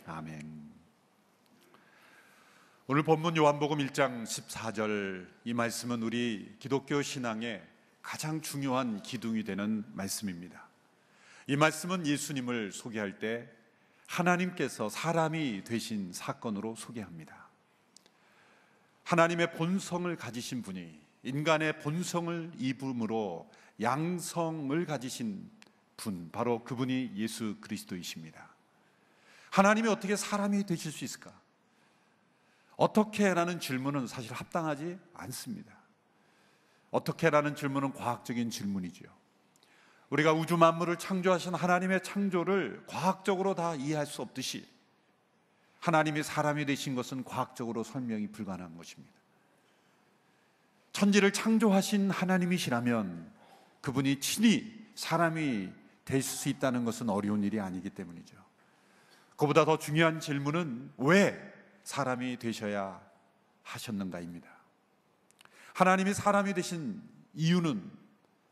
아멘. 오늘 본문 요한복음 1장 14절, 이 말씀은 우리 기독교 신앙의 가장 중요한 기둥이 되는 말씀입니다. 이 말씀은 예수님을 소개할 때 하나님께서 사람이 되신 사건으로 소개합니다. 하나님의 본성을 가지신 분이 인간의 본성을 입음으로 양성을 가지신 분, 바로 그분이 예수 그리스도이십니다. 하나님이 어떻게 사람이 되실 수 있을까? 어떻게? 라는 질문은 사실 합당하지 않습니다. 어떻게? 라는 질문은 과학적인 질문이죠. 우리가 우주 만물을 창조하신 하나님의 창조를 과학적으로 다 이해할 수 없듯이 하나님이 사람이 되신 것은 과학적으로 설명이 불가능한 것입니다. 천지를 창조하신 하나님이시라면 그분이 친히 사람이 될 수 있다는 것은 어려운 일이 아니기 때문이죠. 그보다 더 중요한 질문은 왜 사람이 되셔야 하셨는가입니다. 하나님이 사람이 되신 이유는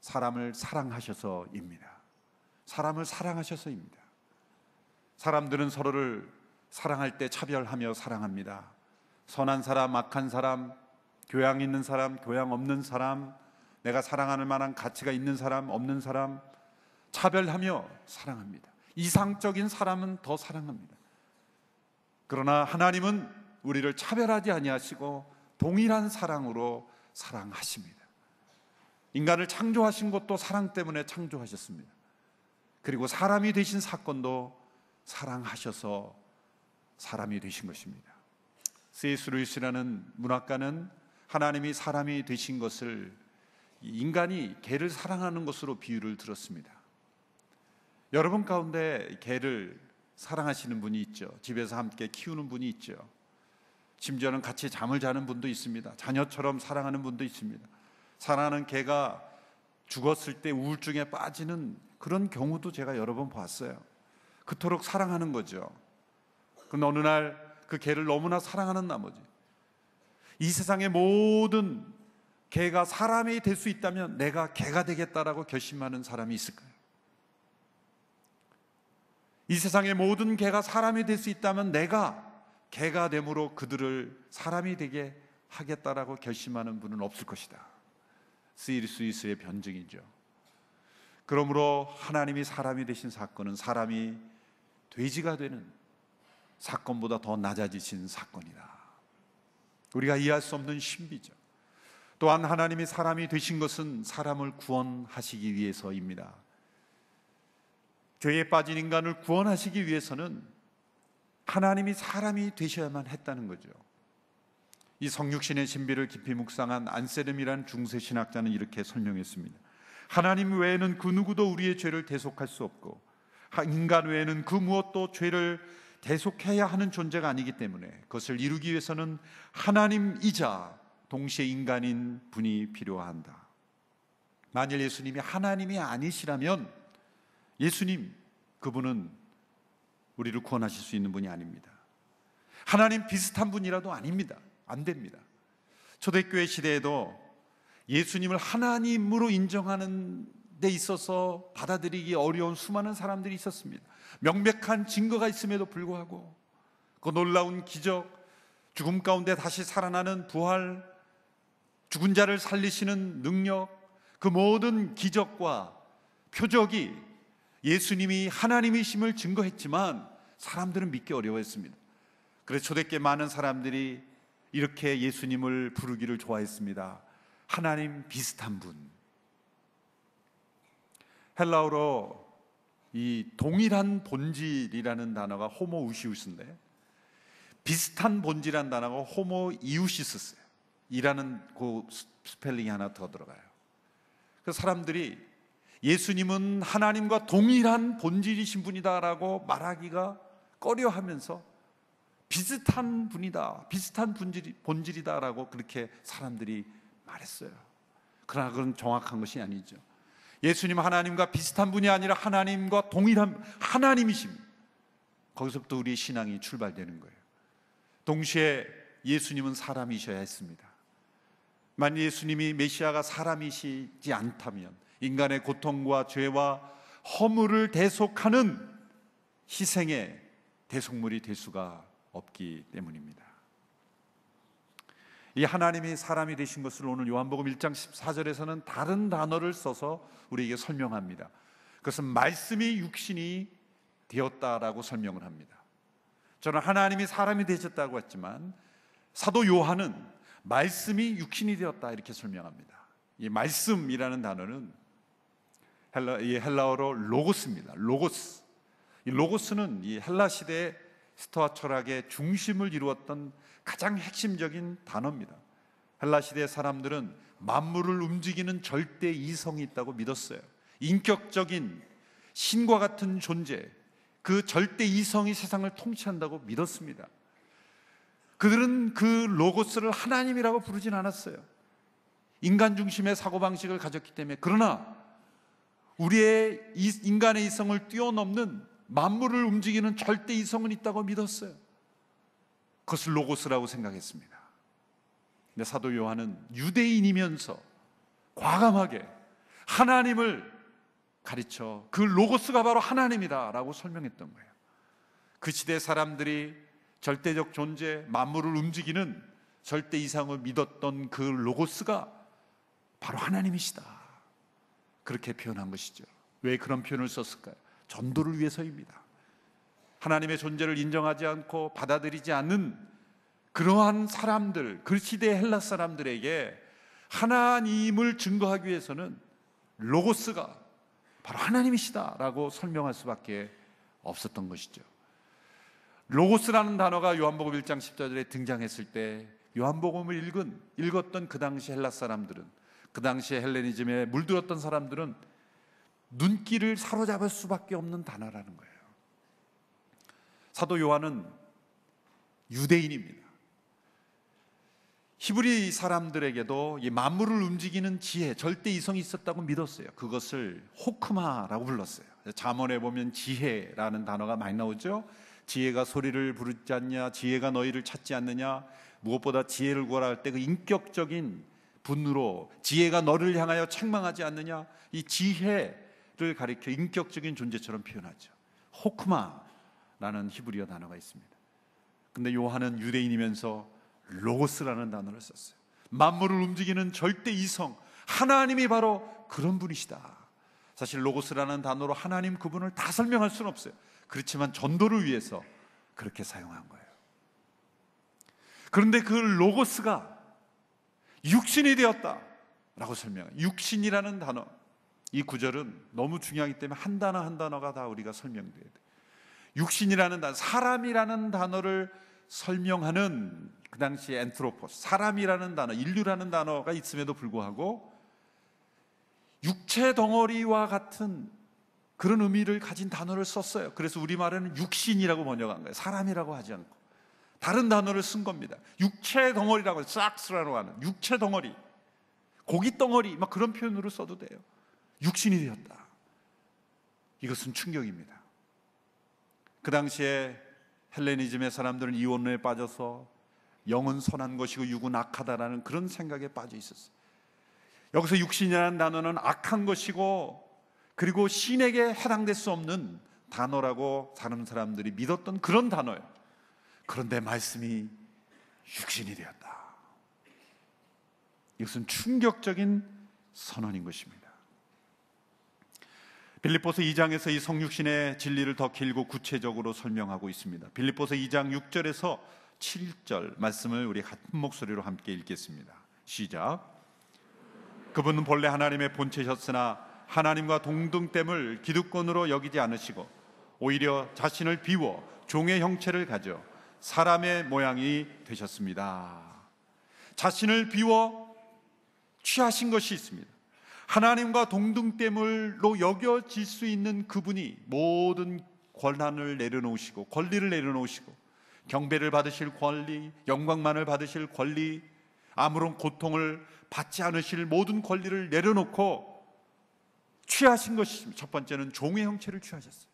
사람을 사랑하셔서입니다. 사람을 사랑하셔서입니다. 사람들은 서로를 사랑할 때 차별하며 사랑합니다. 선한 사람, 악한 사람, 교양 있는 사람, 교양 없는 사람, 내가 사랑할 만한 가치가 있는 사람, 없는 사람, 차별하며 사랑합니다. 이상적인 사람은 더 사랑합니다. 그러나 하나님은 우리를 차별하지 아니하시고 동일한 사랑으로 사랑하십니다. 인간을 창조하신 것도 사랑 때문에 창조하셨습니다. 그리고 사람이 되신 사건도 사랑하셔서 사람이 되신 것입니다. C.S. 루이스라는 문학가는 하나님이 사람이 되신 것을 인간이 개를 사랑하는 것으로 비유를 들었습니다. 여러분 가운데 개를 사랑하시는 분이 있죠. 집에서 함께 키우는 분이 있죠. 심지어는 같이 잠을 자는 분도 있습니다. 자녀처럼 사랑하는 분도 있습니다. 사랑하는 개가 죽었을 때 우울증에 빠지는 그런 경우도 제가 여러 번 봤어요. 그토록 사랑하는 거죠. 그런데 어느 날 그 개를 너무나 사랑하는 나머지 이 세상의 모든 개가 사람이 될 수 있다면 내가 개가 되겠다라고 결심하는 사람이 있을까요? 이 세상의 모든 개가 사람이 될 수 있다면 내가 개가 됨으로 그들을 사람이 되게 하겠다라고 결심하는 분은 없을 것이다. C.S. 루이스의 변증이죠. 그러므로 하나님이 사람이 되신 사건은 사람이 돼지가 되는 사건보다 더 낮아지신 사건이다. 우리가 이해할 수 없는 신비죠. 또한 하나님이 사람이 되신 것은 사람을 구원하시기 위해서입니다. 죄에 빠진 인간을 구원하시기 위해서는 하나님이 사람이 되셔야만 했다는 거죠. 이 성육신의 신비를 깊이 묵상한 안세름이라는 중세 신학자는 이렇게 설명했습니다. 하나님 외에는 그 누구도 우리의 죄를 대속할 수 없고 인간 외에는 그 무엇도 죄를 대속해야 하는 존재가 아니기 때문에 그것을 이루기 위해서는 하나님이자 동시에 인간인 분이 필요한다. 만일 예수님이 하나님이 아니시라면 예수님, 그분은 우리를 구원하실 수 있는 분이 아닙니다. 하나님 비슷한 분이라도 아닙니다. 안 됩니다. 초대교회 시대에도 예수님을 하나님으로 인정하는 데 있어서 받아들이기 어려운 수많은 사람들이 있었습니다. 명백한 증거가 있음에도 불구하고 그 놀라운 기적, 죽음 가운데 다시 살아나는 부활, 죽은 자를 살리시는 능력, 그 모든 기적과 표적이 예수님이 하나님이심을 증거했지만 사람들은 믿기 어려워했습니다. 그래서 초대교회 많은 사람들이 이렇게 예수님을 부르기를 좋아했습니다. 하나님 비슷한 분. 헬라어로 이 동일한 본질이라는 단어가 호모우시우스인데 비슷한 본질이라는 단어가 호모이우시스예요. 이라는 그 스펠링이 하나 더 들어가요. 그래서 사람들이 예수님은 하나님과 동일한 본질이신 분이다라고 말하기가 꺼려하면서 비슷한 분이다, 비슷한 본질이다라고 그렇게 사람들이 말했어요. 그러나 그건 정확한 것이 아니죠. 예수님 하나님과 비슷한 분이 아니라 하나님과 동일한 하나님이십니다. 거기서부터 우리의 신앙이 출발되는 거예요. 동시에 예수님은 사람이셔야 했습니다. 만약 예수님이 메시아가 사람이시지 않다면 인간의 고통과 죄와 허물을 대속하는 희생의 대속물이 될 수가 없기 때문입니다. 이 하나님이 사람이 되신 것을 오늘 요한복음 1장 14절에서는 다른 단어를 써서 우리에게 설명합니다. 그것은 말씀이 육신이 되었다라고 설명을 합니다. 저는 하나님이 사람이 되셨다고 했지만 사도 요한은 말씀이 육신이 되었다 이렇게 설명합니다. 이 말씀이라는 단어는 헬라어로 로고스입니다. 로고스. 이 로고스는 이 헬라 시대의 스토아 철학의 중심을 이루었던 가장 핵심적인 단어입니다. 헬라 시대 사람들은 만물을 움직이는 절대 이성이 있다고 믿었어요. 인격적인 신과 같은 존재, 그 절대 이성이 세상을 통치한다고 믿었습니다. 그들은 그 로고스를 하나님이라고 부르진 않았어요. 인간 중심의 사고방식을 가졌기 때문에. 그러나 우리의 인간의 이성을 뛰어넘는 만물을 움직이는 절대 이성은 있다고 믿었어요. 그것을 로고스라고 생각했습니다. 근데 사도 요한은 유대인이면서 과감하게 하나님을 가르쳐 그 로고스가 바로 하나님이다 라고 설명했던 거예요. 그 시대 사람들이 절대적 존재, 만물을 움직이는 절대 이상을 믿었던 그 로고스가 바로 하나님이시다, 그렇게 표현한 것이죠. 왜 그런 표현을 썼을까요? 전도를 위해서입니다. 하나님의 존재를 인정하지 않고 받아들이지 않는 그러한 사람들, 그 시대의 헬라 사람들에게 하나님을 증거하기 위해서는 로고스가 바로 하나님이시다라고 설명할 수밖에 없었던 것이죠. 로고스라는 단어가 요한복음 1장 14절에 등장했을 때 요한복음을 읽었던 그 당시 헬라 사람들은, 그 당시에 헬레니즘에 물들었던 사람들은 눈길을 사로잡을 수밖에 없는 단어라는 거예요. 사도 요한은 유대인입니다. 히브리 사람들에게도 이 만물을 움직이는 지혜, 절대 이성이 있었다고 믿었어요. 그것을 호크마라고 불렀어요. 잠언에 보면 지혜라는 단어가 많이 나오죠. 지혜가 소리를 부르지 않냐, 지혜가 너희를 찾지 않느냐, 무엇보다 지혜를 구하라 할 때 그 인격적인 분으로 지혜가 너를 향하여 책망하지 않느냐, 이 지혜를 가리켜 인격적인 존재처럼 표현하죠. 호크마라는 히브리어 단어가 있습니다. 근데 요한은 유대인이면서 로고스라는 단어를 썼어요. 만물을 움직이는 절대 이성, 하나님이 바로 그런 분이시다. 사실 로고스라는 단어로 하나님 그분을 다 설명할 수는 없어요. 그렇지만 전도를 위해서 그렇게 사용한 거예요. 그런데 그 로고스가 육신이 되었다라고 설명해요. 육신이라는 단어, 이 구절은 너무 중요하기 때문에 한 단어 한 단어가 다 우리가 설명돼야 돼요. 육신이라는 단어, 사람이라는 단어를 설명하는 그 당시 엔트로포스, 사람이라는 단어, 인류라는 단어가 있음에도 불구하고 육체 덩어리와 같은 그런 의미를 가진 단어를 썼어요. 그래서 우리말에는 육신이라고 번역한 거예요. 사람이라고 하지 않고 다른 단어를 쓴 겁니다. 육체 덩어리라고, 싹스라고 하는 육체 덩어리, 고기 덩어리, 막 그런 표현으로 써도 돼요. 육신이 되었다. 이것은 충격입니다. 그 당시에 헬레니즘의 사람들은 이혼에 빠져서 영은 선한 것이고 육은 악하다라는 그런 생각에 빠져 있었어요. 여기서 육신이라는 단어는 악한 것이고 그리고 신에게 해당될 수 없는 단어라고 다른 사람들이 믿었던 그런 단어예요. 그런데 말씀이 육신이 되었다. 이것은 충격적인 선언인 것입니다. 빌립보서 2장에서 이 성육신의 진리를 더 길고 구체적으로 설명하고 있습니다. 빌립보서 2장 6절에서 7절 말씀을 우리 같은 목소리로 함께 읽겠습니다. 시작. 그분은 본래 하나님의 본체셨으나 하나님과 동등됨을 기득권으로 여기지 않으시고 오히려 자신을 비워 종의 형체를 가져 사람의 모양이 되셨습니다. 자신을 비워 취하신 것이 있습니다. 하나님과 동등됨으로 여겨질 수 있는 그분이 모든 권한을 내려놓으시고 권리를 내려놓으시고 경배를 받으실 권리, 영광만을 받으실 권리, 아무런 고통을 받지 않으실 모든 권리를 내려놓고 취하신 것이 있습니다. 첫 번째는 종의 형체를 취하셨어요.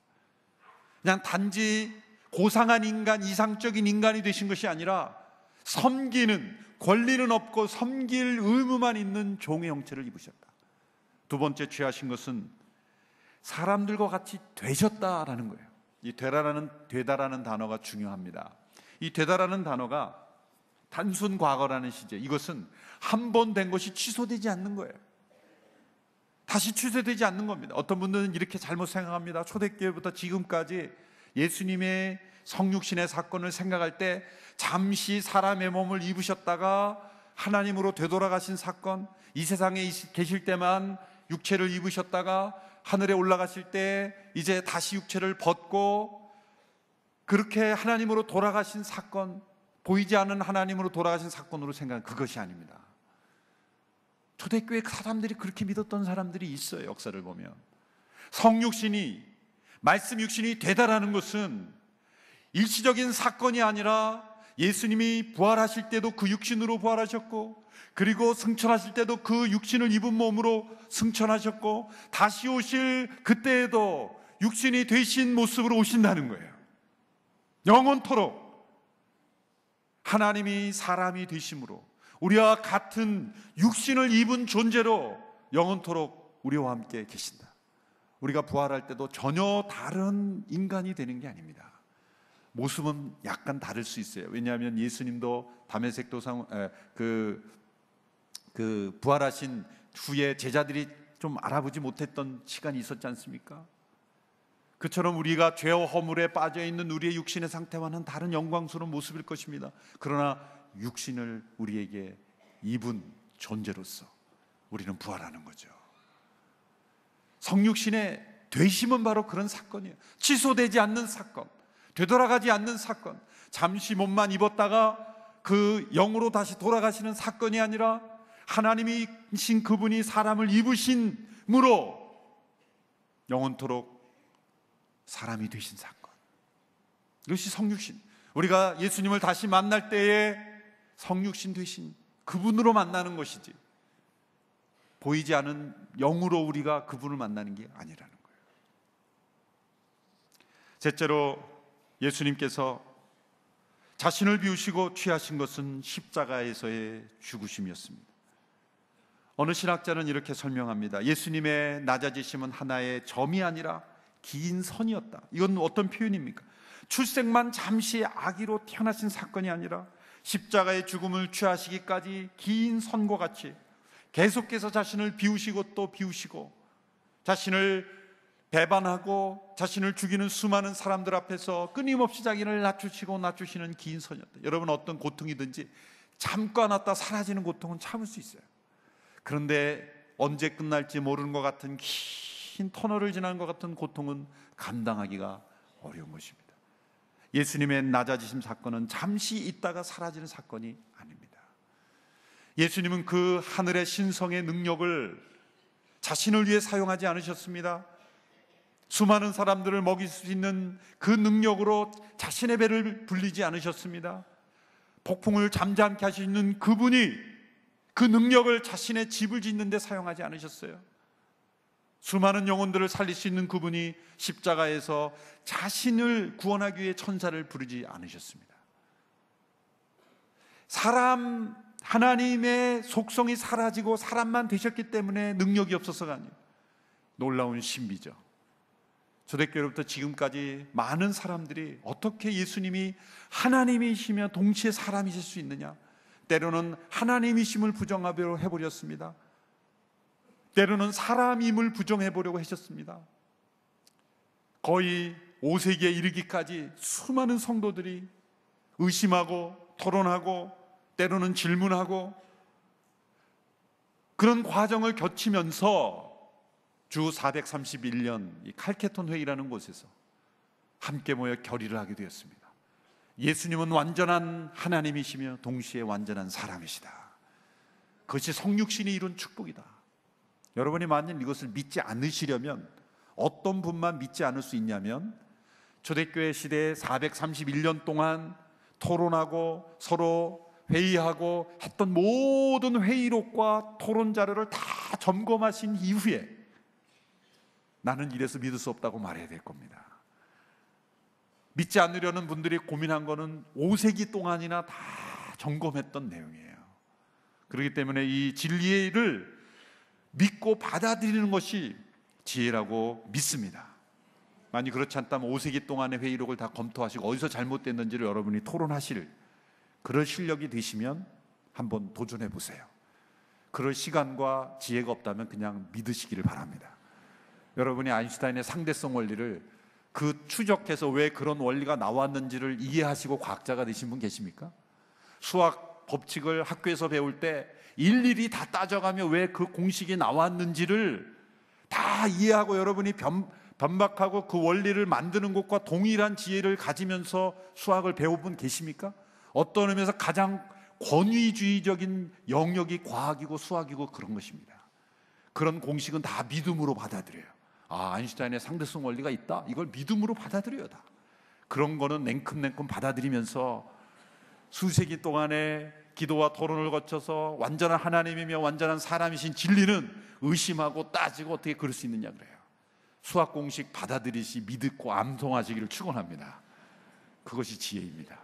그냥 단지 고상한 인간, 이상적인 인간이 되신 것이 아니라 섬기는, 권리는 없고 섬길 의무만 있는 종의 형체를 입으셨다. 두 번째 취하신 것은 사람들과 같이 되셨다라는 거예요. 이 되다라는 단어가 중요합니다. 이 되다라는 단어가 단순 과거라는 시제, 이것은 한 번 된 것이 취소되지 않는 거예요. 다시 취소되지 않는 겁니다. 어떤 분들은 이렇게 잘못 생각합니다. 초대교회부터 지금까지 예수님의 성육신의 사건을 생각할 때 잠시 사람의 몸을 입으셨다가 하나님으로 되돌아가신 사건, 이 세상에 계실 때만 육체를 입으셨다가 하늘에 올라가실 때 이제 다시 육체를 벗고 그렇게 하나님으로 돌아가신 사건, 보이지 않는 하나님으로 돌아가신 사건으로 생각하는 그것이 아닙니다. 초대교회 사람들이 그렇게 믿었던 사람들이 있어요. 역사를 보면 성육신이, 말씀 육신이 되다라는 것은 일시적인 사건이 아니라 예수님이 부활하실 때도 그 육신으로 부활하셨고, 그리고 승천하실 때도 그 육신을 입은 몸으로 승천하셨고, 다시 오실 그때에도 육신이 되신 모습으로 오신다는 거예요. 영원토록 하나님이 사람이 되심으로 우리와 같은 육신을 입은 존재로 영원토록 우리와 함께 계신다. 우리가 부활할 때도 전혀 다른 인간이 되는 게 아닙니다. 모습은 약간 다를 수 있어요. 왜냐하면 예수님도 다메섹 도상 부활하신 후에 제자들이 좀 알아보지 못했던 시간이 있었지 않습니까? 그처럼 우리가 죄와 허물에 빠져있는 우리의 육신의 상태와는 다른 영광스러운 모습일 것입니다. 그러나 육신을 우리에게 입은 존재로서 우리는 부활하는 거죠. 성육신의 되심은 바로 그런 사건이에요. 취소되지 않는 사건, 되돌아가지 않는 사건, 잠시 몸만 입었다가 그 영으로 다시 돌아가시는 사건이 아니라 하나님이신 그분이 사람을 입으심으로 영원토록 사람이 되신 사건, 이것이 성육신. 우리가 예수님을 다시 만날 때에 성육신 되신 그분으로 만나는 것이지, 보이지 않은 영으로 우리가 그분을 만나는 게 아니라는 거예요. 셋째로, 예수님께서 자신을 비우시고 취하신 것은 십자가에서의 죽으심이었습니다. 어느 신학자는 이렇게 설명합니다. 예수님의 낮아지심은 하나의 점이 아니라 긴 선이었다. 이건 어떤 표현입니까? 출생만 잠시 아기로 태어나신 사건이 아니라 십자가의 죽음을 취하시기까지 긴 선과 같이 계속해서 자신을 비우시고 또 비우시고, 자신을 배반하고 자신을 죽이는 수많은 사람들 앞에서 끊임없이 자기를 낮추시고 낮추시는 긴 선이었다. 여러분, 어떤 고통이든지 잠깐 왔다 사라지는 고통은 참을 수 있어요. 그런데 언제 끝날지 모르는 것 같은 긴 터널을 지나는 것 같은 고통은 감당하기가 어려운 것입니다. 예수님의 낮아지심 사건은 잠시 있다가 사라지는 사건이 아닙니다. 예수님은 그 하늘의 신성의 능력을 자신을 위해 사용하지 않으셨습니다. 수많은 사람들을 먹일 수 있는 그 능력으로 자신의 배를 불리지 않으셨습니다. 폭풍을 잠잠케 하시는 그분이 그 능력을 자신의 집을 짓는 데 사용하지 않으셨어요. 수많은 영혼들을 살릴 수 있는 그분이 십자가에서 자신을 구원하기 위해 천사를 부르지 않으셨습니다. 하나님의 속성이 사라지고 사람만 되셨기 때문에 능력이 없어서가 아니에요. 놀라운 신비죠. 초대교회로부터 지금까지 많은 사람들이 어떻게 예수님이 하나님이시며 동시에 사람이실 수 있느냐, 때로는 하나님이심을 부정하려 해버렸습니다. 때로는 사람임을 부정해보려고 하셨습니다. 거의 5세기에 이르기까지 수많은 성도들이 의심하고 토론하고 때로는 질문하고 그런 과정을 거치면서 주 431년 이 칼케톤 회의라는 곳에서 함께 모여 결의를 하게 되었습니다. 예수님은 완전한 하나님이시며 동시에 완전한 사람이시다. 그것이 성육신이 이룬 축복이다. 여러분이 만약 이것을 믿지 않으시려면 어떤 분만 믿지 않을 수 있냐면, 초대교회 시대에 431년 동안 토론하고 서로 회의하고 했던 모든 회의록과 토론 자료를 다 점검하신 이후에 나는 이래서 믿을 수 없다고 말해야 될 겁니다. 믿지 않으려는 분들이 고민한 거는 5세기 동안이나 다 점검했던 내용이에요. 그렇기 때문에 이 진리를 믿고 받아들이는 것이 지혜라고 믿습니다. 만약 그렇지 않다면 5세기 동안의 회의록을 다 검토하시고 어디서 잘못됐는지를 여러분이 토론하실 그럴 실력이 되시면 한번 도전해 보세요. 그럴 시간과 지혜가 없다면 그냥 믿으시기를 바랍니다. 여러분이 아인슈타인의 상대성 원리를 그 추적해서 왜 그런 원리가 나왔는지를 이해하시고 과학자가 되신 분 계십니까? 수학 법칙을 학교에서 배울 때 일일이 다 따져가며 왜 그 공식이 나왔는지를 다 이해하고 여러분이 변박하고 그 원리를 만드는 것과 동일한 지혜를 가지면서 수학을 배운 분 계십니까? 어떤 의미에서 가장 권위주의적인 영역이 과학이고 수학이고 그런 것입니다. 그런 공식은 다 믿음으로 받아들여요. 아인슈타인의 상대성 원리가 있다? 이걸 믿음으로 받아들여요. 다. 그런 거는 냉큼냉큼 받아들이면서 수세기 동안의 기도와 토론을 거쳐서 완전한 하나님이며 완전한 사람이신 진리는 의심하고 따지고 어떻게 그럴 수 있느냐 그래요. 수학 공식 받아들이시 믿고 암송하시기를 축원합니다. 그것이 지혜입니다.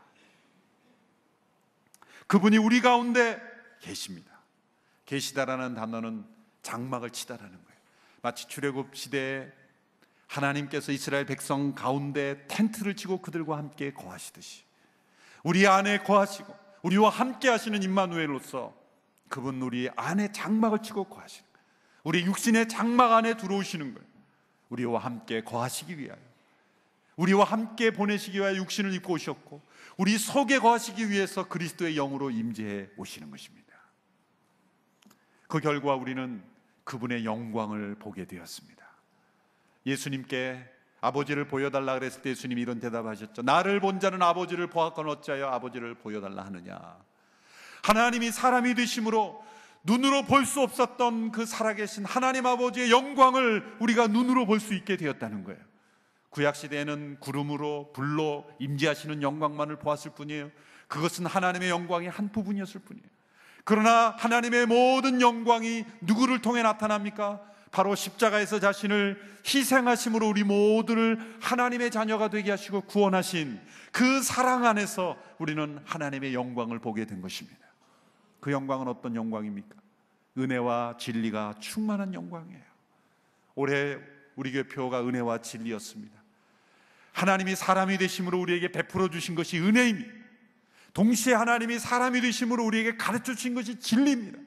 그분이 우리 가운데 계십니다. 계시다라는 단어는 장막을 치다라는 거예요. 마치 출애굽 시대에 하나님께서 이스라엘 백성 가운데 텐트를 치고 그들과 함께 거하시듯이 우리 안에 거하시고 우리와 함께 하시는 임마누엘로서 그분 우리 안에 장막을 치고 거하시는 거예요. 우리 육신의 장막 안에 들어오시는 거예요. 우리와 함께 거하시기 위하여, 우리와 함께 보내시기 위하여 육신을 입고 오셨고 우리 속에 거하시기 위해서 그리스도의 영으로 임재해 오시는 것입니다. 그 결과 우리는 그분의 영광을 보게 되었습니다. 예수님께 아버지를 보여달라 그랬을 때 예수님이 이런 대답하셨죠. 나를 본 자는 아버지를 보았거늘 어찌하여 아버지를 보여달라 하느냐. 하나님이 사람이 되심으로 눈으로 볼 수 없었던 그 살아계신 하나님 아버지의 영광을 우리가 눈으로 볼 수 있게 되었다는 거예요. 구약시대에는 구름으로 불로 임재하시는 영광만을 보았을 뿐이에요. 그것은 하나님의 영광의 한 부분이었을 뿐이에요. 그러나 하나님의 모든 영광이 누구를 통해 나타납니까? 바로 십자가에서 자신을 희생하심으로 우리 모두를 하나님의 자녀가 되게 하시고 구원하신 그 사랑 안에서 우리는 하나님의 영광을 보게 된 것입니다. 그 영광은 어떤 영광입니까? 은혜와 진리가 충만한 영광이에요. 올해 우리 교회 표어가 은혜와 진리였습니다. 하나님이 사람이 되심으로 우리에게 베풀어 주신 것이 은혜입니다. 동시에 하나님이 사람이 되심으로 우리에게 가르쳐 주신 것이 진리입니다.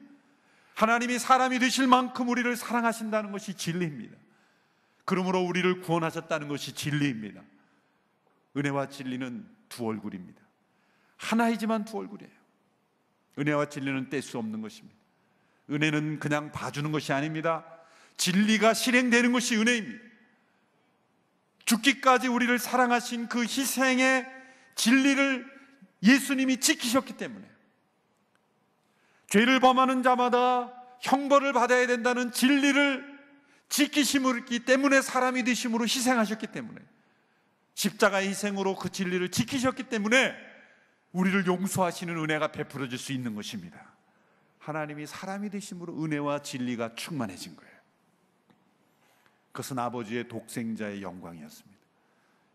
하나님이 사람이 되실 만큼 우리를 사랑하신다는 것이 진리입니다. 그러므로 우리를 구원하셨다는 것이 진리입니다. 은혜와 진리는 두 얼굴입니다. 하나이지만 두 얼굴이에요. 은혜와 진리는 뗄 수 없는 것입니다. 은혜는 그냥 봐주는 것이 아닙니다. 진리가 실행되는 것이 은혜입니다. 죽기까지 우리를 사랑하신 그 희생의 진리를 예수님이 지키셨기 때문에 죄를 범하는 자마다 형벌을 받아야 된다는 진리를 지키심이기 때문에 사람이 되심으로 희생하셨기 때문에 십자가의 희생으로 그 진리를 지키셨기 때문에 우리를 용서하시는 은혜가 베풀어질 수 있는 것입니다. 하나님이 사람이 되심으로 은혜와 진리가 충만해진 거예요. 그것은 아버지의 독생자의 영광이었습니다.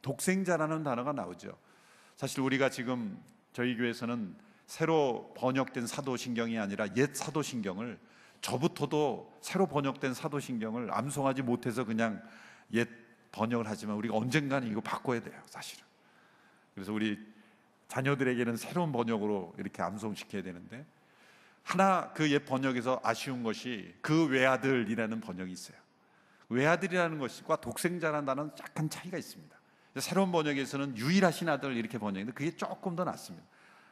독생자라는 단어가 나오죠. 사실 우리가 지금 저희 교회에서는 새로 번역된 사도신경이 아니라 옛 사도신경을, 저부터도 새로 번역된 사도신경을 암송하지 못해서 그냥 옛 번역을 하지만 우리가 언젠가는 이거 바꿔야 돼요, 사실은. 그래서 우리 자녀들에게는 새로운 번역으로 이렇게 암송시켜야 되는데, 하나 그 옛 번역에서 아쉬운 것이 그 외아들이라는 번역이 있어요. 외아들이라는 것과 독생자라는 단어는 약간 차이가 있습니다. 새로운 번역에서는 유일하신 아들 이렇게 번역했는데 그게 조금 더 낫습니다.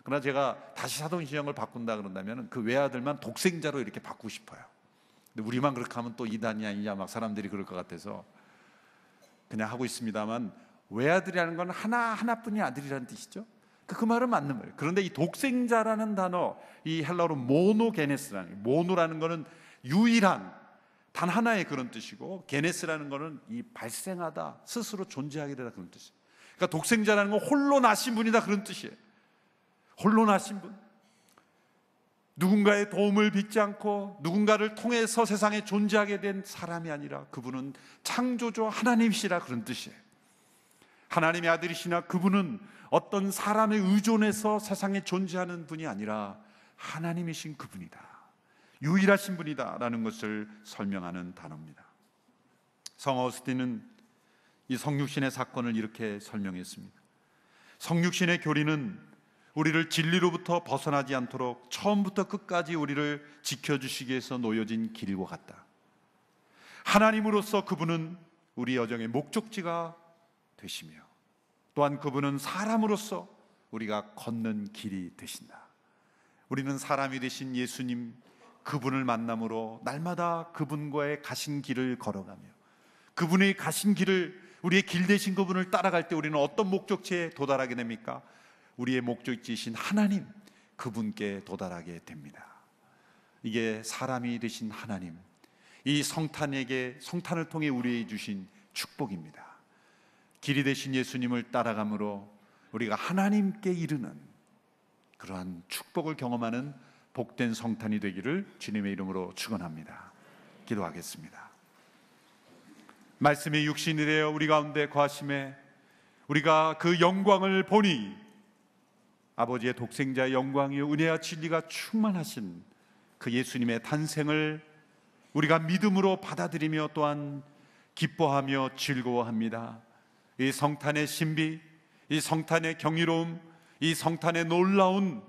그러나 제가 다시 사도신경을 바꾼다 그런다면 그 외아들만 독생자로 이렇게 바꾸고 싶어요. 근데 우리만 그렇게 하면 또 이단이 아니냐 막 사람들이 그럴 것 같아서 그냥 하고 있습니다만, 외아들이라는 건 하나뿐인 아들이라는 뜻이죠. 그 말은 맞는 거예요. 그런데 이 독생자라는 단어, 이 헬라어로 모노게네스라는, 모노라는 거는 유일한 단 하나의 그런 뜻이고, 게네스라는 거는 이 발생하다, 스스로 존재하게 되다 그런 뜻이에요. 그러니까 독생자라는 건 홀로 나신 분이다 그런 뜻이에요. 홀로 나신 분, 누군가의 도움을 빚지 않고 누군가를 통해서 세상에 존재하게 된 사람이 아니라 그분은 창조주 하나님이시라 그런 뜻이에요. 하나님의 아들이시나 그분은 어떤 사람에 의존해서 세상에 존재하는 분이 아니라 하나님이신 그분이다, 유일하신 분이다 라는 것을 설명하는 단어입니다. 성 어거스틴은 이 성육신의 사건을 이렇게 설명했습니다. 성육신의 교리는 우리를 진리로부터 벗어나지 않도록 처음부터 끝까지 우리를 지켜주시기 위해서 놓여진 길과 같다. 하나님으로서 그분은 우리 여정의 목적지가 되시며, 또한 그분은 사람으로서 우리가 걷는 길이 되신다. 우리는 사람이 되신 예수님, 그분을 만남으로 날마다 그분과의 가신 길을 걸어가며, 그분의 가신 길을, 우리의 길 되신 그분을 따라갈 때 우리는 어떤 목적지에 도달하게 됩니까? 우리의 목적지이신 하나님, 그분께 도달하게 됩니다. 이게 사람이 되신 하나님, 이 성탄을 통해 우리에게 주신 축복입니다. 길이 되신 예수님을 따라감으로 우리가 하나님께 이르는 그러한 축복을 경험하는 복된 성탄이 되기를 주님의 이름으로 축원합니다. 기도하겠습니다. 말씀이 육신이 되어 우리 가운데 거하심에 우리가 그 영광을 보니 아버지의 독생자의 영광이요 은혜와 진리가 충만하신 그 예수님의 탄생을 우리가 믿음으로 받아들이며 또한 기뻐하며 즐거워합니다. 이 성탄의 신비, 이 성탄의 경이로움, 이 성탄의 놀라운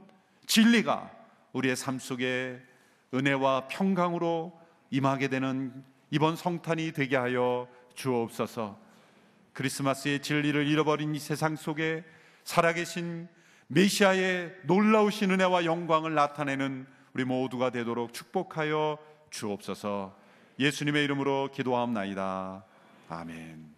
진리가 우리의 삶 속에 은혜와 평강으로 임하게 되는 이번 성탄이 되게 하여 주옵소서. 크리스마스의 진리를 잃어버린 이 세상 속에 살아계신 메시아의 놀라우신 은혜와 영광을 나타내는 우리 모두가 되도록 축복하여 주옵소서. 예수님의 이름으로 기도하옵나이다. 아멘.